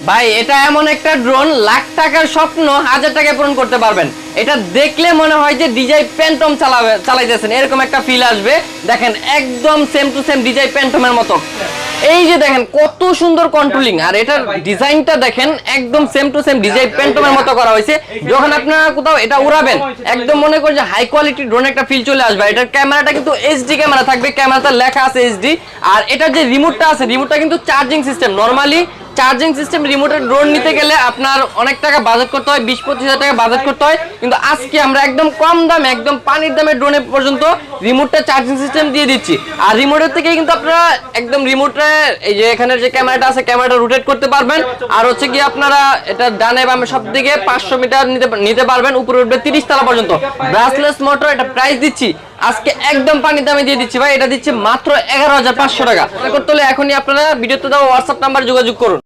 ভাই এটা এমন একটা ড্রোন, লাখ টাকার স্বপ্ন 1000 টাকায় পূরণ করতে পারবেন। এটা দেখলে মনে হয় যে ডিজাই প্যান্টম চালাইতেছেন, এরকম একটা ফিল আসবে। দেখেন একদম সেম টু সেম ডিজাই প্যান্টমের মতো। এই যে দেখেন কত সুন্দর কন্ট্রোলিং, আর এটার ডিজাইনটা দেখেন একদম সেম টু সেম ডিজাইন প্যান্টমের মতো করা হয়েছে। যখন আপনারা কোথাও এটা উড়াবেন একদম মনে করেন যে হাই কোয়ালিটি ড্রোন একটা ফিল চলে আসবে। এটার ক্যামেরাটা কিন্তু এইচডি ক্যামেরা থাকবে, ক্যামেরাতে লেখা আছে এইচডি। আর এটার যে রিমোটটা আছে, রিমোটটা কিন্তু charging system. Normally charging system রিমোটের ড্রোন নিতে গেলে আপনার অনেক টাকা বাজেট করতে হয়, 20-25 হাজার টাকা বাজেট করতে হয়। কিন্তু আজকে আমরা একদম কম দামে, একদম পানির দামে ড্রোনে পর্যন্ত রিমোটটা চার্জিং সিস্টেম দিয়ে দিচ্ছি। আর রিমোটের থেকেই কিন্তু আপনারা একদম রিমোটে এই যে এখানের যে ক্যামেরাটা আছে, ক্যামেরাটা রোটেট করতে পারবেন। আর হচ্ছে কি আপনারা এটা ডানে বামে সব দিকে 500 মিটার নিতে পারবেন, উপরে উঠবে 30 তলা পর্যন্ত। ব্রাসলেস মোটর, এটা প্রাইস দিচ্ছি আজকে একদম পানির দামে দিয়ে দিচ্ছি ভাই। এটা দিচ্ছি মাত্র 11,500 টাকা। করতে হলে এখনই আপনারা ভিডিওতে দেওয়া হোয়াটসঅ্যাপ নাম্বার যোগাযোগ করুন।